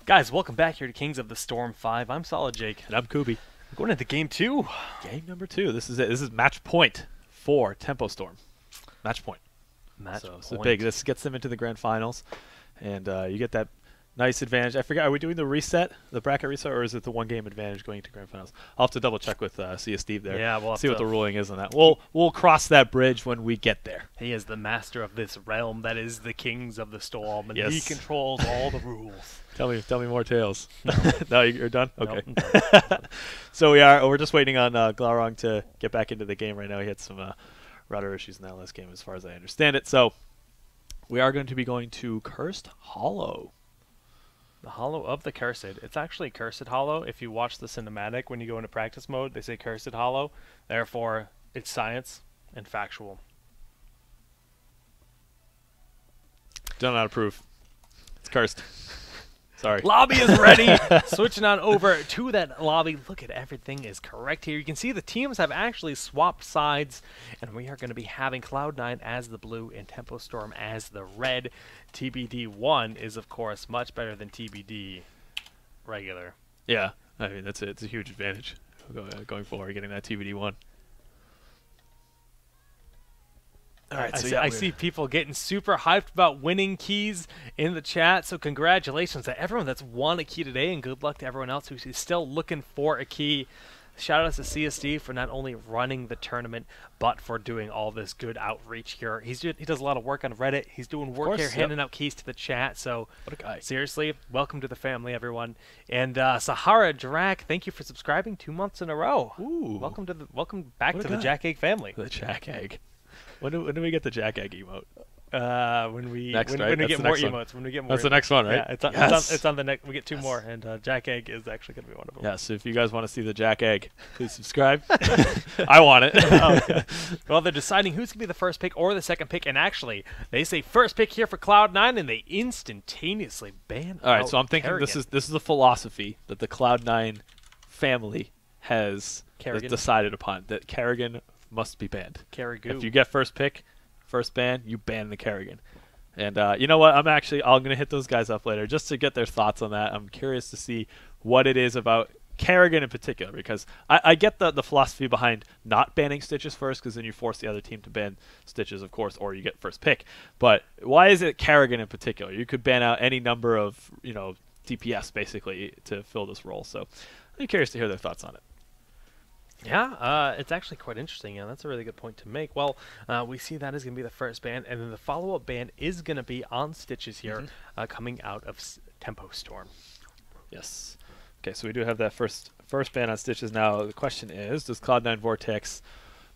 Guys, welcome back here to Kings of the Storm 5. I'm Solid Jake. And I'm Kubi. We're going into game 2. Game number 2. This is it. This is match point for Tempo Storm. Match point. Match So point. big. This gets them into the grand finals, and you get that nice advantage. I forget. Are we doing the reset, the bracket reset, or is it the one-game advantage going to grand finals? I'll have to double check with see Steve there. Yeah, we'll have see to what the ruling is on that. We'll cross that bridge when we get there. He is the master of this realm that is the Kings of the Storm, and Yes. he controls all the rules. Tell me more tales. No, you're done. Okay. Nope, I'm done. So we're just waiting on Glaurung to get back into the game right now. He had some rudder issues in that last game, as far as I understand it. So we are going to be going to Cursed Hollow. The Hollow of the Cursed. It's actually Cursed Hollow. If you watch the cinematic, when you go into practice mode, they say Cursed Hollow. Therefore, it's science and factual. Don't not approve. It's cursed. Sorry. Lobby is ready. Switching on over to that lobby. Look at everything is correct here. You can see the teams have actually swapped sides, and we are going to be having Cloud9 as the blue and Tempo Storm as the red. TBD1 is, of course, much better than TBD regular. Yeah, I mean it's a huge advantage going forward, getting that TBD1. All right, so I see people getting super hyped about winning keys in the chat. So congratulations to everyone that's won a key today, and good luck to everyone else who's still looking for a key. Shout out to CSD for not only running the tournament, but for doing all this good outreach here. He does a lot of work on Reddit. He's doing work here, handing out keys to the chat. So What a guy. seriously, welcome to the family, everyone. And Sahara Drac, thank you for subscribing 2 months in a row. Ooh. Welcome back What to a the guy. Jack Egg family. The Jack Egg. When do we get the Jack Egg emote? When we Next, right? when we That's get the more next one. emotes, when we get more. That's the emotes. next one, right? Yeah, it's on, Yes. it's on the next. We get 2 Yes. more, and Jack Egg is actually going to be one of them. Yes, if you guys want to see the Jack Egg, please subscribe. I want it. Oh, okay. Well, they're deciding who's going to be the first pick or the second pick, and actually, they say first pick here for Cloud9, and they instantaneously ban. All right, out so I'm thinking Kerrigan. this is a philosophy that the Cloud9 family has Kerrigan. decided upon, that Kerrigan must be banned. Carragoo. If you get first pick, first ban, you ban the Kerrigan. And you know what? I'm going to hit those guys up later just to get their thoughts on that. I'm curious to see what it is about Kerrigan in particular, because I get the philosophy behind not banning Stitches first, because then you force the other team to ban Stitches, of course, or you get first pick. But why is it Kerrigan in particular? You could ban out any number of, DPS, basically, to fill this role. So I'm curious to hear their thoughts on it. Yeah, it's actually quite interesting. Yeah, that's a really good point to make. Well, we see that is going to be the first ban, and then the follow-up ban is going to be on Stitches here, coming out of Tempo Storm. Yes. Okay, so we do have that first ban on Stitches now. The question is, does Cloud9 Vortex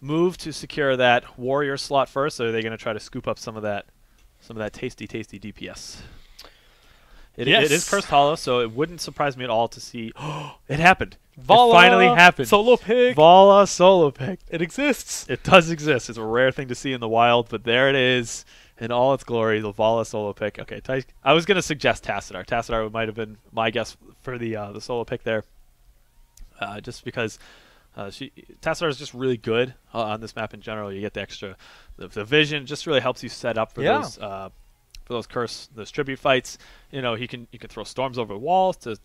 move to secure that warrior slot first, or are they going to try to scoop up some of that tasty DPS? It is Cursed Hollow, so it wouldn't surprise me at all to see it happened. Vala, it finally happened. Solo pick. Vala solo pick. It exists. It does exist. It's a rare thing to see in the wild, but there it is in all its glory, the Vala solo pick. Okay, I was going to suggest Tassadar. Tassadar might have been my guess for the solo pick there, just because Tassadar is just really good on this map in general. You get the extra, the vision just really helps you set up for those tribute fights. You can throw storms over the walls to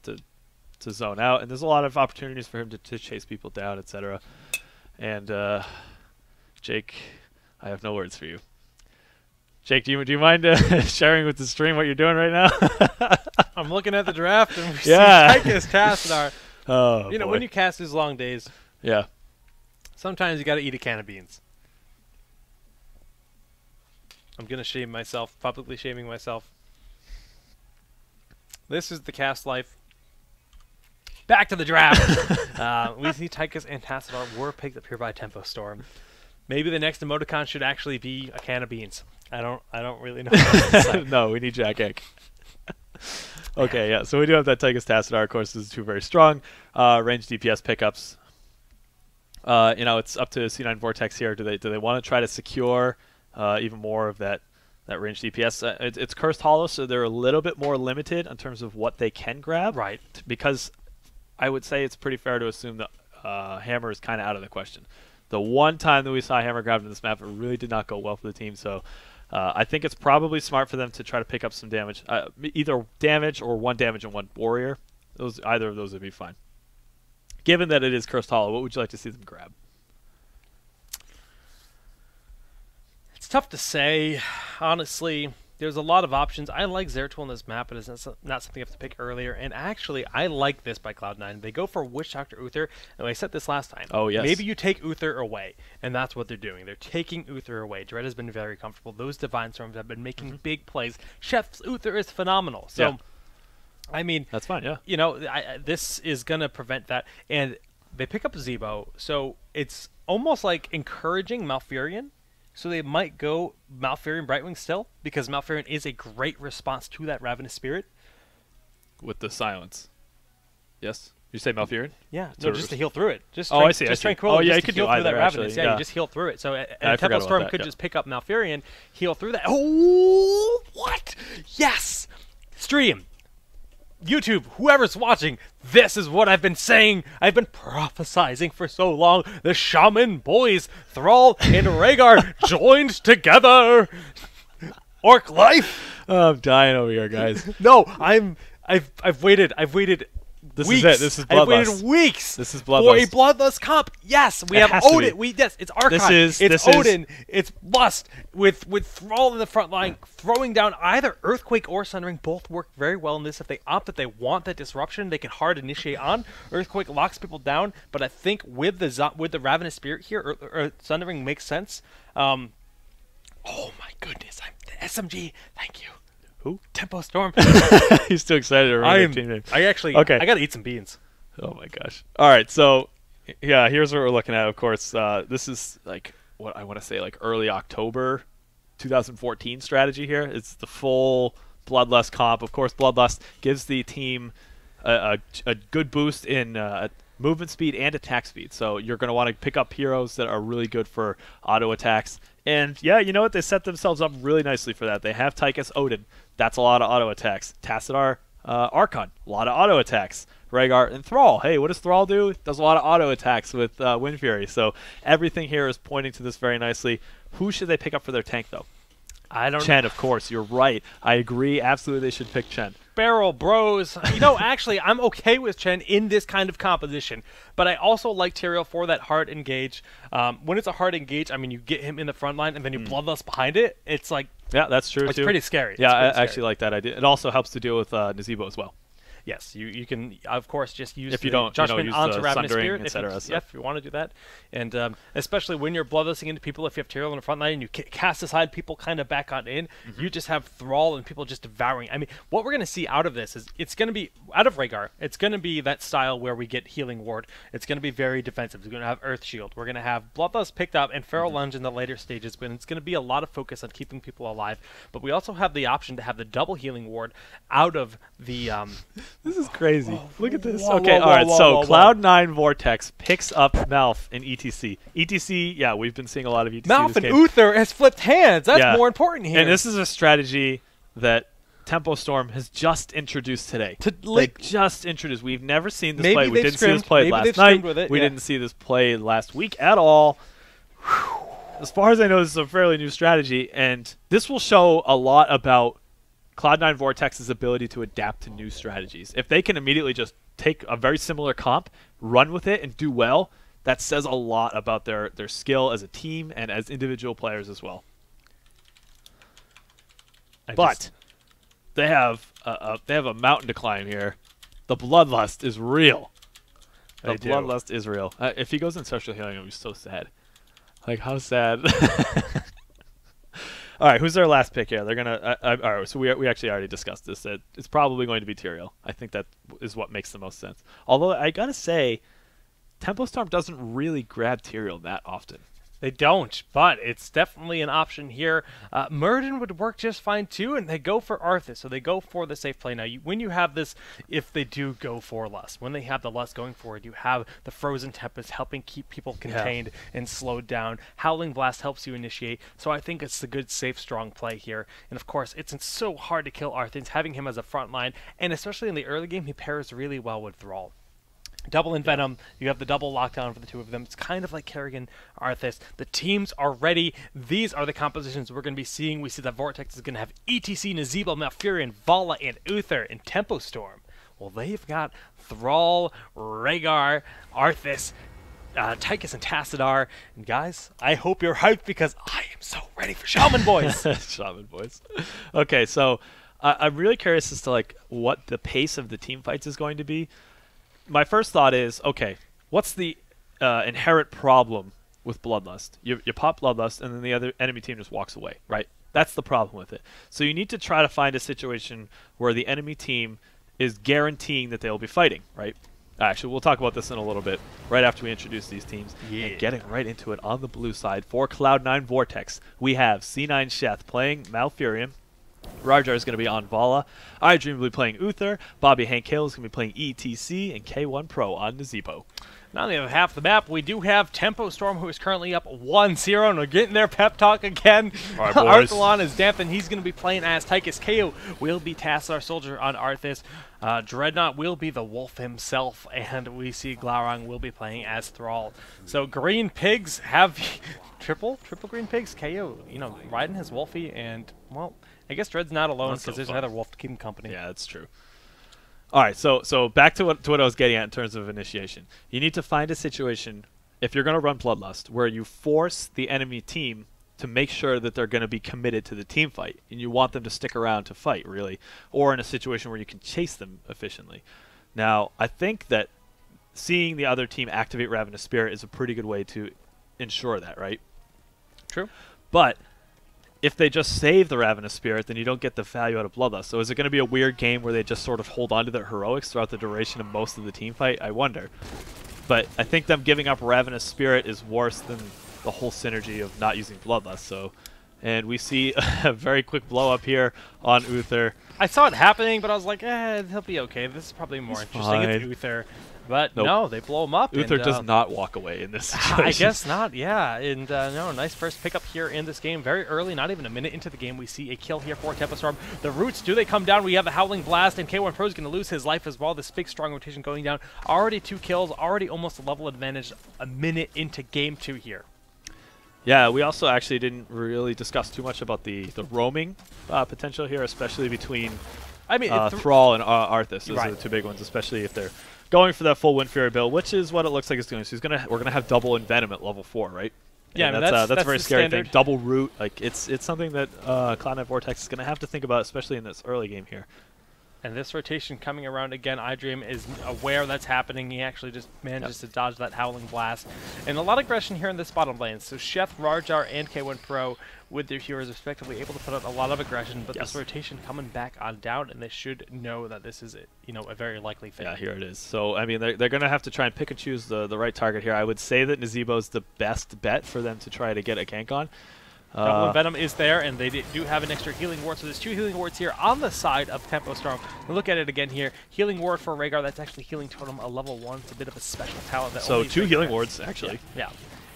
zone out, and there's a lot of opportunities for him to chase people down, etc. And Jake, I have no words for you. Jake, do you mind sharing with the stream what you're doing right now? I'm looking at the draft, and we Yeah. see Tychus Tassadar. Oh, boy. When you cast these long days, Yeah. sometimes you got to eat a can of beans. I'm going to shame myself, publicly shaming myself. This is the cast life. Back to the draft. We see Tychus and Tassadar were picked up here by Tempo Storm. Maybe the next emoticon should actually be a can of beans. I don't really know. No, we need Jack Egg. Okay, yeah. So we do have that Tychus Tassadar. Of course, this is 2 very strong range DPS pickups. It's up to C9 Vortex here. Do they want to try to secure even more of that range DPS? It's Cursed Hollow, so they're a little bit more limited in terms of what they can grab. Right. Because I would say it's pretty fair to assume that Hammer is kind of out of the question. The one time that we saw Hammer grabbed in this map, it really did not go well for the team. So I think it's probably smart for them to try to pick up some damage, either damage or 1 damage and 1 warrior. Either of those would be fine. Given that it is Cursed Hollow, what would you like to see them grab? It's tough to say, honestly. There's a lot of options. I like Zeratul on this map, but it's not something you have to pick earlier. And actually, I like this by Cloud9. They go for Witch Doctor Uther, and I said this last time. Oh, yes. Maybe you take Uther away, and that's what they're doing. They're taking Uther away. Dread has been very comfortable. Those Divine Storms have been making big plays. Chef's Uther is phenomenal. So, yeah. I mean, that's fine, yeah. You know, this is going to prevent that. And they pick up Zebo, so it's almost like encouraging Malfurion. So they might go Malfurion Brightwing still, because Malfurion is a great response to that Ravenous Spirit. With the silence. Yes? You say Malfurion? Yeah, no, just to heal through it. Just I see. Just Tranquility. Oh, yeah, you could heal through that Ravenous. Yeah, you just heal through it. So a Tempo Storm could just pick up Malfurion, heal through that. Oh, what? Yes! Stream. YouTube, whoever's watching, this is what I've been saying. I've been prophesizing for so long. The Shaman boys, Thrall and Rhaegar, joined together. Orc life. Oh, I'm dying over here, guys. No, I've waited. This weeks. is it. This is Bloodlust. I've waited weeks. This is Bloodlust. For a Bloodlust comp. Yes, we have Odin. Yes, it's Archon. It's Odin. It's Lust with Thrall in the front line, throwing down either Earthquake or Sundering. Both work very well in this. If they opt that they want that disruption, they can hard initiate on. Earthquake locks people down, but I think with the Ravenous Spirit here, Sundering makes sense. Oh my goodness, I'm the SMG. Thank you. Who? Tempo Storm. He's too excited to remember team name. I gotta eat some beans. Oh my gosh. All right, so yeah, here's what we're looking at. Of course, this is like what I want to say, like early October 2014 strategy here. It's the full Bloodlust comp. Of course, Bloodlust gives the team a good boost in movement speed and attack speed. So you're going to want to pick up heroes that are really good for auto attacks. And yeah, you know what? They set themselves up really nicely for that. They have Tychus Odin. That's a lot of auto attacks. Tassadar Archon. A lot of auto attacks. Rhaegar and Thrall. Hey, what does Thrall do? Does a lot of auto attacks with Wind Fury. So everything here is pointing to this very nicely. Who should they pick up for their tank, though? Chen, of course. You're right. I agree. Absolutely, they should pick Chen. Barrel bros. You know, actually, I'm okay with Chen in this kind of composition, but I also like Tyrael for that hard engage. When it's a hard engage, I mean, you get him in the front line and then you Bloodlust behind it. It's like, yeah, that's true. It's pretty scary. Yeah, I actually like that idea. It also helps to deal with Nazebo as well. Yes, you can, of course, just use if you don't Judgment use onto Ravenous Spirit, if you want to do that. And especially when you're bloodlusting into people, if you have Tyrael in the front line and you cast aside people kind of back on in, you just have Thrall and people just devouring. I mean, what we're going to see out of this is it's going to be, out of Rhaegar, it's going to be that style where we get Healing Ward. It's going to be very defensive. We're going to have Earth Shield. We're going to have Bloodlust picked up and Feral Lunge in the later stages, but it's going to be a lot of focus on keeping people alive. But we also have the option to have the double Healing Ward out of the... This is crazy. Look at this. Okay, all right. So Cloud9 Vortex picks up Malf in ETC. ETC, yeah, we've been seeing a lot of ETC. Malf and Uther has flipped hands. That's more important here. And this is a strategy that Tempo Storm has just introduced today. They just introduced. We've never seen this play. We didn't see this play last night. We didn't see this play last week at all. As far as I know, this is a fairly new strategy, and this will show a lot about Cloud9 Vortex's ability to adapt to new strategies. If they can immediately just take a very similar comp, run with it, and do well, that says a lot about their skill as a team and as individual players as well. But they have a mountain to climb here. The Bloodlust is real. The Bloodlust is real. If he goes in social healing, I'll be so sad. Like, how sad. All right, who's their last pick here? They're gonna. All right, so we actually already discussed this. It's probably going to be Tyrael. I think that is what makes the most sense. Although I gotta say, Tempo Storm doesn't really grab Tyrael that often. They don't, but it's definitely an option here. Muradin would work just fine too, and they go for Arthas, so they go for the safe play. Now, when you have this, if they do go for Lust, when they have the Lust going forward, you have the Frozen Tempest helping keep people contained and slowed down. Howling Blast helps you initiate, so I think it's a good, safe, strong play here. And of course, it's so hard to kill Arthas, having him as a front line, and especially in the early game, he pairs really well with Thrall. Double Envenom, you have the double lockdown for the two of them. It's kind of like Kerrigan, Arthas. The teams are ready. These are the compositions we're going to be seeing. We see that Vortex is going to have ETC, Nazebo, Malfurion, Vala, and Uther in Tempo Storm. Well, they've got Thrall, Rhaegar, Arthas, Tychus, and Tassadar. And guys, I hope you're hyped because I am so ready for Shaman Boys. Shaman Boys. Okay, so I'm really curious as to like what the pace of the team fights is going to be. My first thought is, okay, what's the inherent problem with Bloodlust? You pop Bloodlust, and then the other enemy team just walks away, right? That's the problem with it. So you need to try to find a situation where the enemy team is guaranteeing that they'll be fighting, right? Actually, we'll talk about this in a little bit, right after we introduce these teams. Yeah. And getting right into it on the blue side, for Cloud9 Vortex, we have C9 Sheth playing Malfurion. Rajar is going to be on Vala. iDream will be playing Uther. Bobby Hank Hale is going to be playing ETC. And K1 Pro on Nazebo. Now they have half the map. We do have Tempo Storm, who is currently up 1-0, and we're getting their pep talk again. All right, boys. Arthalon is dampened. He's going to be playing as Tychus. KO will be Tassar Soldier on Arthas. Dreadnought will be the Wolf himself, and we see Glaurung will be playing as Thrall. So Green Pigs have triple Green Pigs. KO, riding his Wolfie, and, well, I guess Dread's not alone because there's another Wolf to keep him company. Yeah, that's true. All right, so back to what I was getting at in terms of initiation. You need to find a situation, if you're going to run Bloodlust, where you force the enemy team to make sure that they're going to be committed to the team fight, and you want them to stick around to fight, really, or in a situation where you can chase them efficiently. Now, I think that seeing the other team activate Ravenous Spirit is a pretty good way to ensure that, right? True. But if they just save the Ravenous Spirit, then you don't get the value out of Bloodlust. So is it going to be a weird game where they just sort of hold on to their heroics throughout the duration of most of the team fight? I wonder. But I think them giving up Ravenous Spirit is worse than the whole synergy of not using Bloodlust. So, and we see a very quick blow up here on Uther. I saw it happening, but I was like, he'll be okay. This is probably more interesting. It's Uther. But nope. No, they blow him up. Uther does not walk away in this situation. I guess not, yeah. And no, nice first pickup here in this game. Very early, not even a minute into the game, we see a kill here for Tempo Storm. The Roots, do they come down? We have the Howling Blast, and K1 Pro is going to lose his life as well. This big, strong rotation going down. Already 2 kills, already almost a level advantage a minute into game 2 here. Yeah, we also actually didn't really discuss too much about the roaming potential here, especially between Thrall and Arthas. Those are the 2 big ones, especially if they're going for that full Wind Fury build, which is what it looks like it's doing. So we're gonna have double Envenom at level 4, right? Yeah, and that's a very scary thing. Double root, like it's something that Cloud9 Vortex is gonna have to think about, especially in this early game here. And this rotation coming around again, iDream is aware that's happening. He actually just manages to dodge that Howling Blast. And a lot of aggression here in this bottom lane. So Sheth, Rajar, and K1 Pro, with their heroes respectively, able to put out a lot of aggression, but this rotation coming back on down, and they should know that this is a very likely thing. Yeah, here it is. So, I mean, they're going to have to try and pick and choose the right target here. I would say that Nazebo's the best bet for them to try to get a gank on. Double Envenom is there, and they do have an extra Healing Ward, so there's 2 Healing Wards here on the side of Tempo Storm. We'll look at it again here. Healing Ward for Rhaegar, that's actually Healing Totem, a level 1. It's a bit of a special talent. That so 2 Healing Wards, actually. Yeah.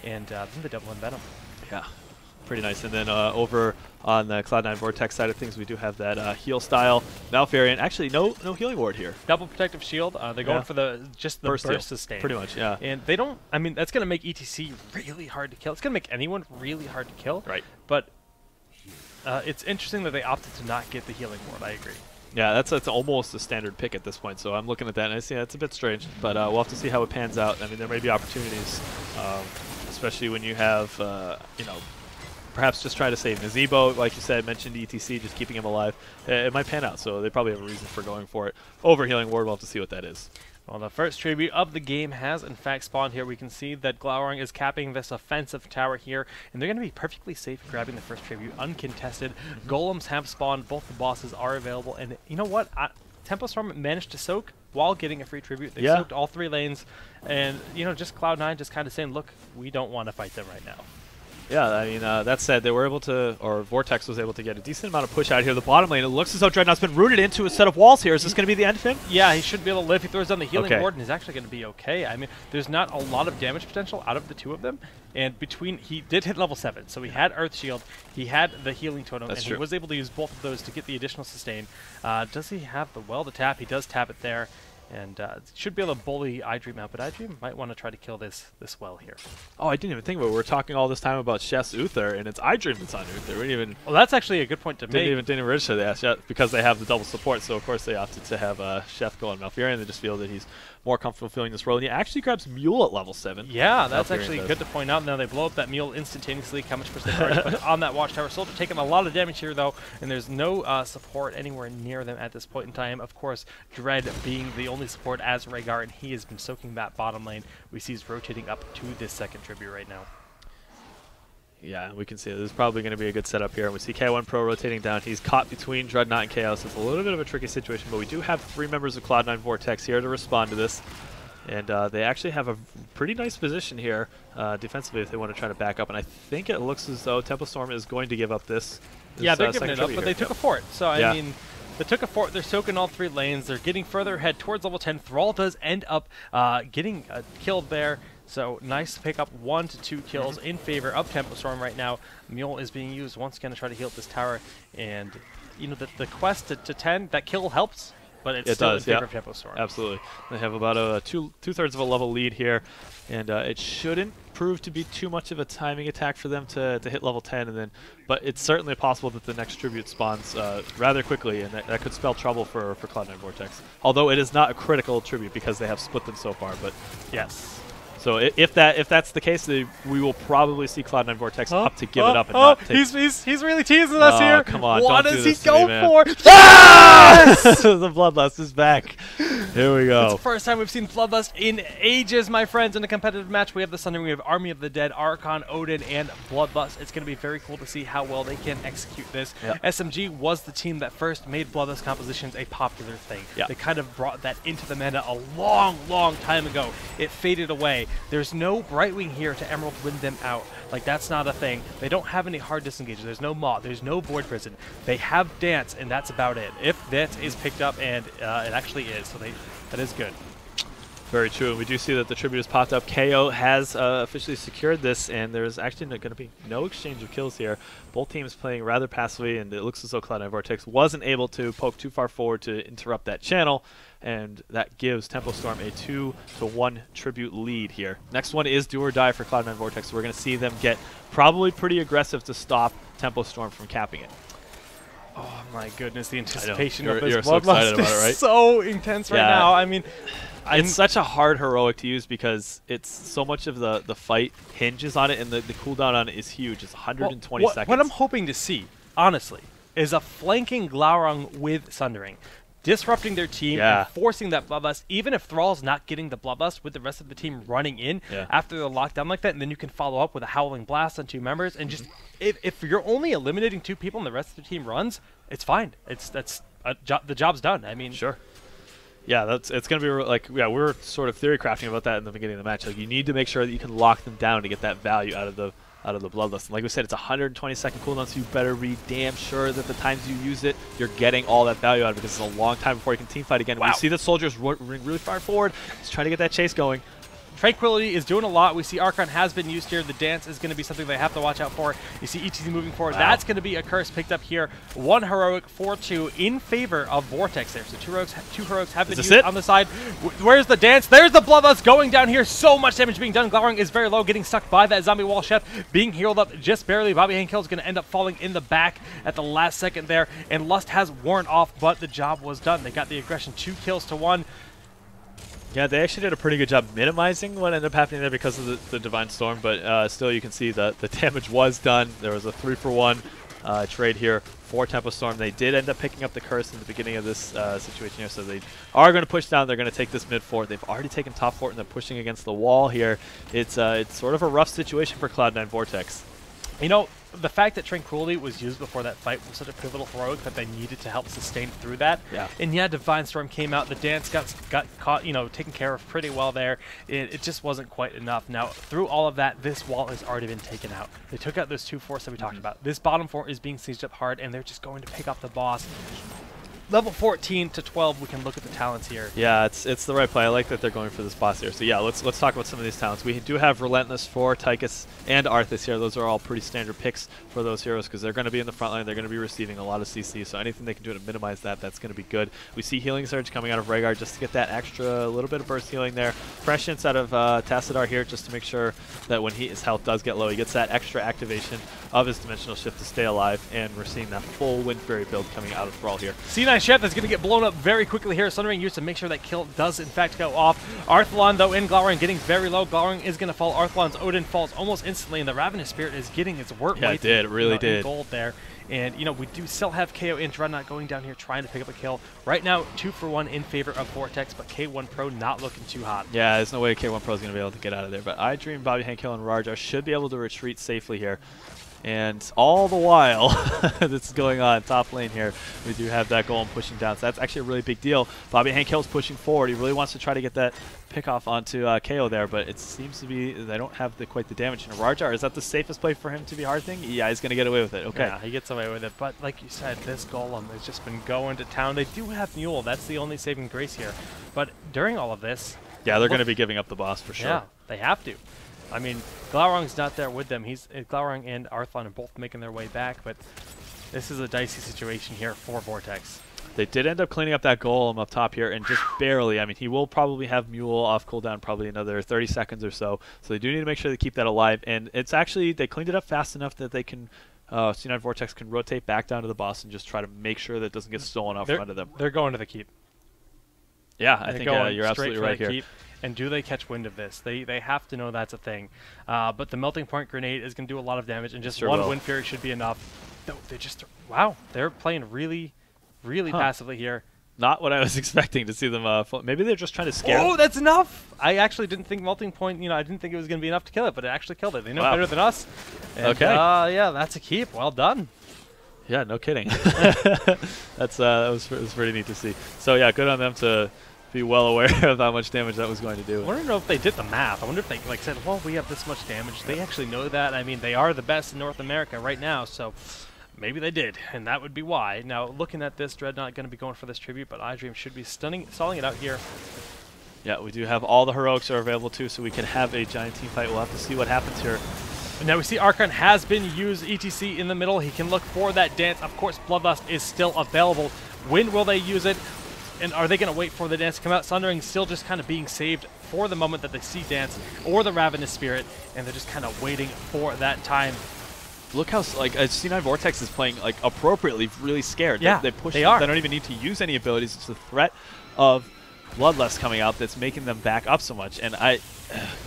And then the Double Envenom. Yeah, pretty nice. And then over on the Cloud9 Vortex side of things, we do have that heal style Malfurion. Actually, no Healing Ward here. Double Protective Shield. They're going for the burst sustain. Pretty much, yeah. And they don't. I mean, that's going to make ETC really hard to kill. It's going to make anyone really hard to kill. Right. But it's interesting that they opted to not get the Healing Ward. I agree. Yeah, that's almost a standard pick at this point. So I'm looking at that and I see that's a bit strange, but we'll have to see how it pans out. I mean, there may be opportunities, especially when you have, perhaps just try to save Nazebo, like you said, mentioned ETC, just keeping him alive. It might pan out, so they probably have a reason for going for it. Over Healing Ward, we'll have to see what that is. Well, the first tribute of the game has, in fact, spawned here. We can see that Glaurung is capping this offensive tower here, and they're going to be perfectly safe grabbing the first tribute, uncontested. Golems have spawned. Both the bosses are available, and you know what? Tempo Storm managed to soak while getting a free tribute. They soaked all 3 lanes, and, just Cloud9 just kind of saying, look, we don't want to fight them right now. Yeah, I mean, that said, they were able to, or Vortex was able to get a decent amount of push out here. The bottom lane, it looks as though Dreadnought's been rooted into a set of walls here. Is this going to be the end of him? Yeah, he should be able to live. He throws down the Healing Ward, and he's actually going to be okay. I mean, there's not a lot of damage potential out of the 2 of them. And he did hit level 7, so he had Earth Shield, he had the Healing Totem, and he was able to use both of those to get the additional sustain. Does he have the well to tap? He does tap it there. And should be able to bully iDream out, but iDream might want to try to kill this well here. Oh, I didn't even think about it. We're talking all this time about Chef's Uther, and it's iDream that's on Uther. We didn't even... Well, that's actually a good point to make. Didn't even register that because they have the double support, so of course they opted to have Chef go on Malfurion. They just feel that he's more comfortable filling this role. And he actually grabs Mule at level 7. Yeah, that's actually good to point out. Now they blow up that Mule instantaneously. How much push they already put on that Watchtower. Soldier taking a lot of damage here, though, and there's no support anywhere near them at this point in time. Of course, Dread being the only support as Rhaegar, and he has been soaking that bottom lane. We see he's rotating up to this second tribute right now. Yeah, we can see this is probably going to be a good setup here. And we see K1 Pro rotating down. He's caught between Dreadnought and Chaos. It's a little bit of a tricky situation, but we do have 3 members of Cloud9 Vortex here to respond to this. And they actually have a pretty nice position here defensively if they want to try to back up. And I think it looks as though Tempo Storm is going to give up this yeah, they're giving it up, but they took a fort. So, yeah. I mean, they took a fort. They're soaking all 3 lanes. They're getting further ahead towards level 10. Thrall does end up getting killed there. So nice to pick up 1 to 2 kills in favor of Tempo Storm right now. Mule is being used once again to try to heal this tower. And, you know, the quest to 10, that kill helps, but it's still in favor of Tempo Storm. Absolutely. They have about a two-thirds of a level lead here. And it shouldn't prove to be too much of a timing attack for them to hit level 10. And then, but it's certainly possible that the next tribute spawns rather quickly, and that could spell trouble for Cloud9 Vortex. Although it is not a critical tribute because they have split them so far. But yes. So if that's the case, we will probably see Cloud9 Vortex up to give it up and not take... He's really teasing us here. Come on, what don't does do he this go to me, for? Yes! The Bloodlust is back. Here we go. It's the first time we've seen Bloodlust in ages, my friends, in a competitive match. We have the Sundering, we have Army of the Dead, Archon, Odin, and Bloodlust. It's going to be very cool to see how well they can execute this. Yep. SMG was the team that first made Bloodlust compositions a popular thing. Yep. They kind of brought that into the meta a long, long time ago. It faded away. There's no Brightwing here to Emerald win them out. Like, that's not a thing. They don't have any hard disengagers. There's no Maw. There's no Void Prison. They have Dance, and that's about it. If that is picked up, and it actually is, so that is good. Very true. And we do see that the tribute has popped up. KO has officially secured this, and there's actually going to be no exchange of kills here. Both teams playing rather passively, and it looks as though Cloud9 Vortex wasn't able to poke too far forward to interrupt that channel, and that gives Tempo Storm a 2-1 tribute lead here. Next one is do or die for Cloud9 Vortex, so we're going to see them get probably pretty aggressive to stop Tempo Storm from capping it. Oh my goodness, the anticipation of this you're so excited about it, right? is so intense right now. I mean, it's such a hard heroic to use because it's so much of the fight hinges on it, and the cooldown on it is huge. It's 120 seconds. What I'm hoping to see, honestly, is a flanking Glaurung with Sundering, disrupting their team and forcing that Bloodlust, even if Thrall's not getting the Bloodlust, with the rest of the team running in after they're locked down like that, and then you can follow up with a Howling Blast on 2 members, and just, if you're only eliminating 2 people and the rest of the team runs, it's fine. The job's done. I mean, sure. Yeah, it's going to be like, we were sort of theory crafting about that in the beginning of the match. Like, you need to make sure that you can lock them down to get that value out of the Bloodlust. And like we said, it's a 120-second cooldown, so you better be damn sure that the times you use it, you're getting all that value out of it, because it's a long time before you can teamfight again. Wow. We see the soldiers running really far forward, just trying to get that chase going. Tranquility is doing a lot. We see Archon has been used here. The Dance is going to be something they have to watch out for. You see ETZ moving forward. Wow. That's going to be a curse picked up here. 1 heroic, 4-2 in favor of Vortex there. So 2 heroics have been used on the side. Where's the Dance? There's the Bloodlust going down here. So much damage being done. Glaurung is very low, getting stuck by that zombie wall. Chef being healed up just barely. Bobby Hankill is going to end up falling in the back at the last second there. And Lust has worn off, but the job was done. They got the aggression. 2 kills to 1. Yeah, they actually did a pretty good job minimizing what ended up happening there because of the Divine Storm, but still you can see that the damage was done. There was a 3-for-1 trade here for Tempo Storm. They did end up picking up the curse in the beginning of this situation here, so they are going to push down. They're going to take this mid fort. They've already taken top fort, and they're pushing against the wall here. It's sort of a rough situation for Cloud9 Vortex. You know, the fact that Tranquility was used before that fight was such a pivotal heroic that they needed to help sustain through that. Yeah. And yeah, Divine Storm came out. The Dance got caught, you know, taken care of pretty well there. It just wasn't quite enough. Now, through all of that, this wall has already been taken out. They took out those 2 forts that we talked about. This bottom fort is being sieged up hard, and they're just going to pick up the boss. level 14 to 12, we can look at the talents here. Yeah, it's the right play. I like that they're going for this boss here. So yeah, let's talk about some of these talents. We do have Relentless for Tychus and Arthas here. Those are all pretty standard picks for those heroes because they're going to be in the front line. They're going to be receiving a lot of CC. So anything they can do to minimize that, that's going to be good. We see Healing Surge coming out of Rhaegar just to get that extra little bit of burst healing there. Prescience out of Tassadar here just to make sure that when his health does get low, he gets that extra activation of his Dimensional Shift to stay alive. And we're seeing that full Wind Fury build coming out of Thrall here. C9 Chef is going to get blown up very quickly here. Sundering used to make sure that kill does in fact go off. Arthalon though in Glowring getting very low. Glowring is going to fall. Arthalon's Odin falls almost instantly, and the Ravenous Spirit is getting its work. Yeah, it did. It really did. In gold there. And, we do still have KO and Dreadnought going down here trying to pick up a kill. Right now, 2-for-1 in favor of Vortex, but K1 Pro not looking too hot. Yeah, there's no way K1 Pro is going to be able to get out of there. But I Dream, Bobby Hankill, and Rajar should be able to retreat safely here. And all the while this is going on top lane here, we do have that golem pushing down. So that's actually a really big deal. Bobby Hankill's pushing forward. He really wants to try to get that pick off onto KO there, but it seems to be they don't have quite the damage. And Rajar, is that the safest play for him to be Hearthing? Yeah, he's going to get away with it. Okay. Yeah, he gets away with it. But like you said, this golem has just been going to town. They do have Mule. That's the only saving grace here. But during all of this... Yeah, they're going to be giving up the boss for sure. Yeah, they have to. I mean, Glaurung's not there with them. Glaurung and Arthalon are both making their way back, but this is a dicey situation here for Vortex. They did end up cleaning up that golem up top here, and just barely. I mean, he will probably have Mule off cooldown probably another 30 seconds or so, so they do need to make sure they keep that alive. And it's actually, they cleaned it up fast enough that they can, C9 Vortex can rotate back down to the boss and just try to make sure that it doesn't get stolen out from under them. They're going to the keep. Yeah, I think you're absolutely right here. Keep. And do they catch wind of this? They have to know that's a thing. But the Melting Point Grenade is going to do a lot of damage, and just one Wind Fury should be enough. They just, wow, they're playing really, really passively here. Not what I was expecting to see them. Maybe they're just trying to scare. Oh, that's enough! I actually didn't think Melting Point, I didn't think it was going to be enough to kill it, but it actually killed it. They know better than us. And, okay. Yeah, that's a keep. Well done. Yeah, no kidding. That was pretty neat to see. So yeah, good on them to be well aware of how much damage that was going to do. I wonder to know if they did the math. I wonder if they said, well, we have this much damage. They actually know that. I mean, they are the best in North America right now, so maybe they did, and that would be why. Now, looking at this, Dreadnought going to be going for this tribute, but iDream should be stalling it out here. Yeah, we do have all the heroics are available too, so we can have a giant team fight. We'll have to see what happens here. Now we see Archon has been used, ETC in the middle. He can look for that dance. Of course, Bloodlust is still available. When will they use it? And are they going to wait for the dance to come out? Sundering still just kind of being saved for the moment that they see dance or the Ravenous Spirit, and they're just kind of waiting for that time. Look how C9 Vortex is playing appropriately, really scared. Yeah, they push. They don't even need to use any abilities. It's the threat of Bloodlust coming out that's making them back up so much. And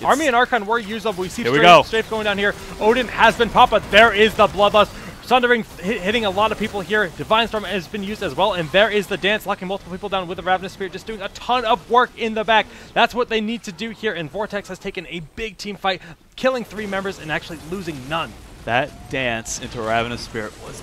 Army and Archon were usable. We see Strafe going down here. Odin has been popped, but there is the Bloodlust. Sundering hitting a lot of people here. Divine Storm has been used as well, and there is the dance, locking multiple people down with the Ravenous Spirit, just doing a ton of work in the back. That's what they need to do here, and Vortex has taken a big team fight, killing 3 members and actually losing none. That dance into Ravenous Spirit was,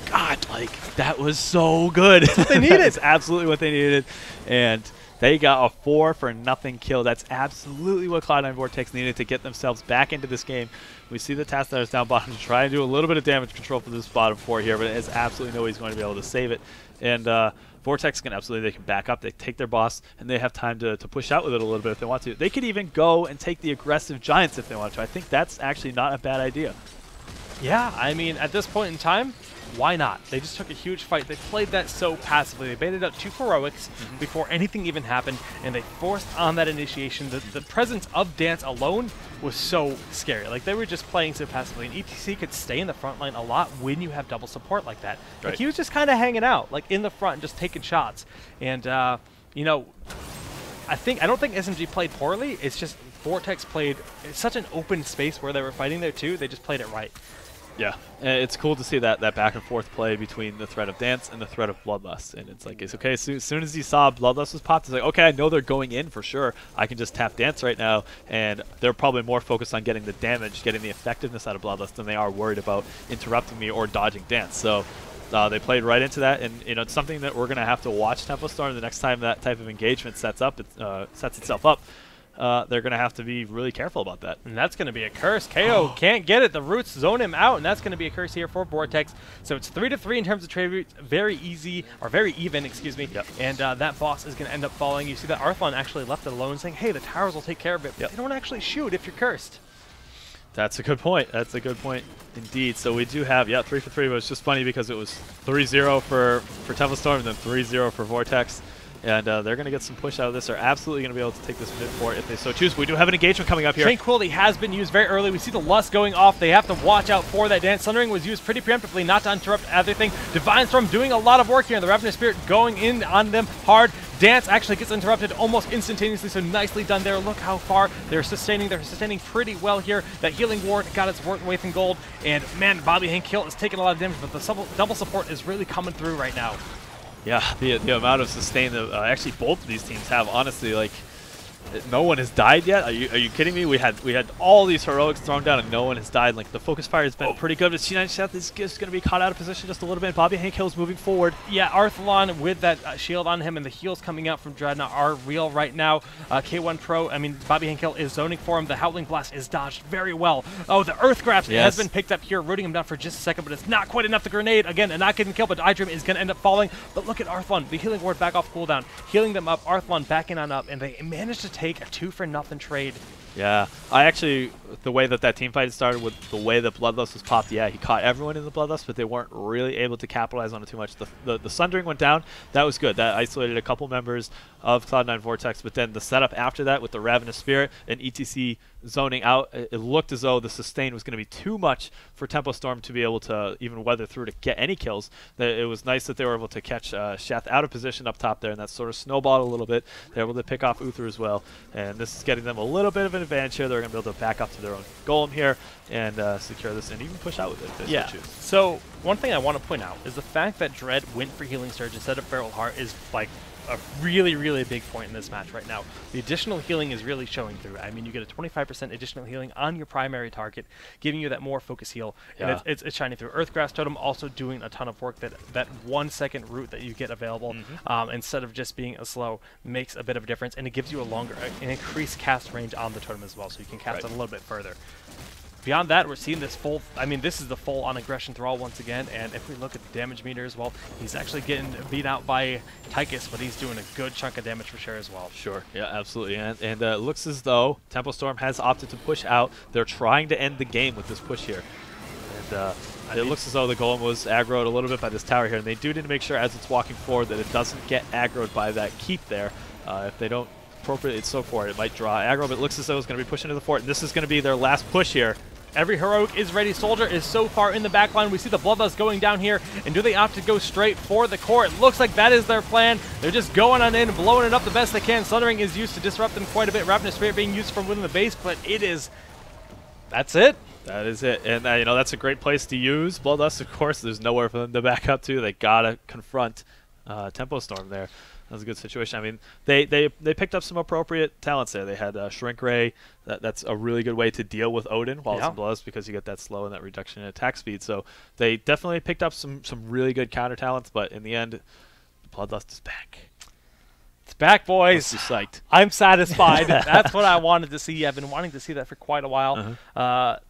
that was so good. That's what they needed. It's absolutely what they needed, and they got a 4-for-0 kill. That's absolutely what Cloud9 Vortex needed to get themselves back into this game. We see the Tassadar down bottom to try and do a little bit of damage control for this bottom 4 here, but it has absolutely no way he's going to be able to save it. And Vortex can absolutely, they can back up, they take their boss, and they have time to push out with it a little bit if they want to. They could even go and take the aggressive Giants if they want to. I think that's actually not a bad idea. Yeah, I mean, at this point in time, why not? They just took a huge fight. They played that so passively. They baited out 2 heroics before anything even happened, and they forced on that initiation. The presence of dance alone was so scary. Like, they were just playing so passively, and ETC could stay in the front line a lot when you have double support like that. Right. Like, he was just kind of hanging out, like, in the front, just taking shots. And, I don't think SMG played poorly. It's just Vortex played such an open space where they were fighting there, too. They just played it right. Yeah, it's cool to see that back and forth play between the threat of dance and the threat of Bloodlust. And it's like, it's okay, as soon as he saw Bloodlust was popped, it's like, okay, I know they're going in for sure. I can just tap dance right now. And they're probably more focused on getting the damage, getting the effectiveness out of Bloodlust than they are worried about interrupting me or dodging dance. So they played right into that, and it's something that we're going to have to watch Tempo Storm the next time that type of engagement sets itself up. they're going to have to be really careful about that. And that's going to be a curse. KO can't get it. The roots zone him out, and that's going to be a curse here for Vortex. So it's 3-3 in terms of trade routes. Very easy, or very even, excuse me. Yep. And that boss is going to end up falling. You see that Arthlon actually left it alone, saying, hey, the towers will take care of it. But they don't actually shoot if you're cursed. That's a good point. That's a good point indeed. So we do have, 3 for 3, but it's just funny because it was 3-0 for Temple Storm and then 3-0 for Vortex. And they're going to get some push out of this. They're absolutely going to be able to take this mid fort if they so choose. We do have an engagement coming up here. Tranquility has been used very early. We see the Lust going off. They have to watch out for that dance. Sundering was used pretty preemptively, not to interrupt everything. Divine Storm doing a lot of work here. The Ravenous Spirit going in on them hard. Dance actually gets interrupted almost instantaneously, so nicely done there. Look how far they're sustaining. They're sustaining pretty well here. That Healing Ward got its weight in gold. And man, Bobby Hankill is taking a lot of damage, but the double support is really coming through right now. Yeah, the amount of sustain that actually both of these teams have, honestly, like, no one has died yet. Are you kidding me? We had all these heroics thrown down and no one has died. Like, the focus fire has been pretty good, but C9 Seth is just going to be caught out of position just a little bit. Bobby Hankill moving forward. Yeah, Arthlon with that shield on him and the heals coming out from Dreadnought are real right now. K1 Pro, I mean, Bobby Hankill is zoning for him. The Howling Blast is dodged very well. Oh, the Earth Grasp has been picked up here, rooting him down for just a second, but it's not quite enough. The grenade, again, and not getting killed, but iDream is going to end up falling. But look at Arthlon, the Healing Ward back off cooldown, healing them up, Arthlon backing on up, and they managed to take a 2-for-0 trade. Yeah, I actually, the way that team fight started with the way that Bloodlust was popped, yeah, he caught everyone in the Bloodlust, but they weren't really able to capitalize on it too much. The Sundering went down. That was good. That isolated a couple members of Cloud9 Vortex, but then the setup after that with the Ravenous Spirit and ETC zoning out, it looked as though the sustain was going to be too much for Tempo Storm to be able to even weather through to get any kills. It was nice that they were able to catch Sheth out of position up top there, and that sort of snowballed a little bit. They were able to pick off Uther as well, and this is getting them a little bit of an advantage here. They're going to be able to back up to their own golem here and secure this and even push out with it if they so choose. So one thing I want to point out is the fact that Dread went for Healing Surge instead of Feral Heart is like a really, really big point in this match right now. The additional healing is really showing through. I mean, you get a 25% additional healing on your primary target, giving you that more focus heal, and it's shining through. Earthgrass Totem also doing a ton of work. That 1 second route that you get available, instead of just being a slow, makes a bit of a difference, and it gives you an increased cast range on the totem as well, so you can cast it a little bit further. Beyond that, we're seeing this full, I mean, this is the full on aggression thrall once again, and if we look at the damage meters, well, he's actually getting beat out by Tychus, but he's doing a good chunk of damage for sure as well. Sure, yeah, absolutely, and it looks as though Tempo Storm has opted to push out. They're trying to end the game with this push here. And it looks as though the golem was aggroed a little bit by this tower here, and they do need to make sure as it's walking forward that it doesn't get aggroed by that keep there. If they don't appropriately soak for it, it might draw aggro, but it looks as though it's going to be pushing to the fort, and this is going to be their last push here. Every heroic is ready. Soldier is so far in the back line. We see the Bloodlust going down here. And do they opt to go straight for the core? It looks like that is their plan. They're just going on in, blowing it up the best they can. Sundering is used to disrupt them quite a bit. Ravenous Spirit being used from within the base, but it is... That's it. That is it. And, you know, that's a great place to use Bloodlust, of course. There's nowhere for them to back up to. They got to confront Tempo Storm there. That was a good situation. I mean, they picked up some appropriate talents there. They had Shrink Ray. That's a really good way to deal with Odin while it's in Bloodlust, because you get that slow and that reduction in attack speed. So they definitely picked up some really good counter talents, but in the end, Bloodlust is back. It's back, boys. Let's be psyched. I'm satisfied. That's what I wanted to see. I've been wanting to see that for quite a while.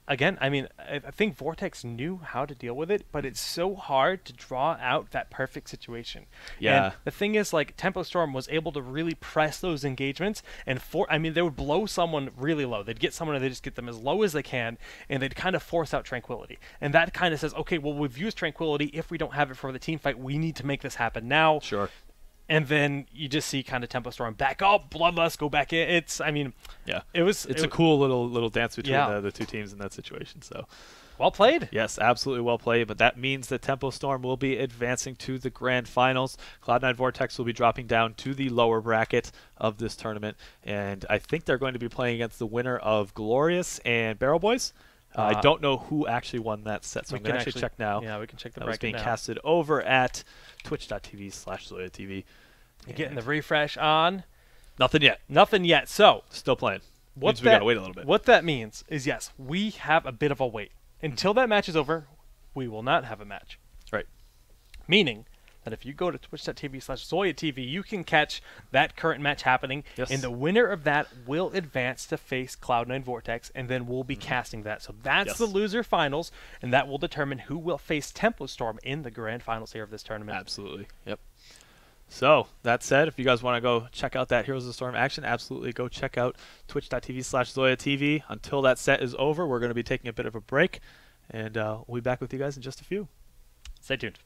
Again, I mean, I think Vortex knew how to deal with it, but it's so hard to draw out that perfect situation. Yeah. And the thing is, like, Tempo Storm was able to really press those engagements, and I mean, they would blow someone really low. They'd get someone, and they just get them as low as they can, and they'd kind of force out Tranquility. And that kind of says, okay, well, we've used Tranquility. If we don't have it for the team fight, we need to make this happen now. Sure. And then you just see kind of Tempo Storm back up, Bloodlust go back in. It's, I mean, it's a cool little dance between the two teams in that situation. So, well played. Yes, absolutely well played. But that means that Tempo Storm will be advancing to the grand finals. Cloud9 Vortex will be dropping down to the lower bracket of this tournament, and I think they're going to be playing against the winner of Glorious and Barrel Boys. I don't know who actually won that set, so I'm going to actually check now. Yeah, we can check the bracket. That was being casted over at twitch.tv/ZoyaTV. You're getting the refresh on? Nothing yet. Nothing yet. So still playing. We got to wait a little bit. What that means is, yes, we have a bit of a wait. Until that match is over, we will not have a match. Right. Meaning that if you go to twitch.tv/ZoyaTV, you can catch that current match happening, Yes. and the winner of that will advance to face Cloud9 Vortex, and then we'll be casting that. So that's the loser finals, and that will determine who will face Tempo Storm in the grand finals here of this tournament. Absolutely. Yep. So, that said, if you guys want to go check out that Heroes of the Storm action, absolutely go check out twitch.tv/ZoyaTV. Until that set is over, we're going to be taking a bit of a break, and we'll be back with you guys in just a few. Stay tuned.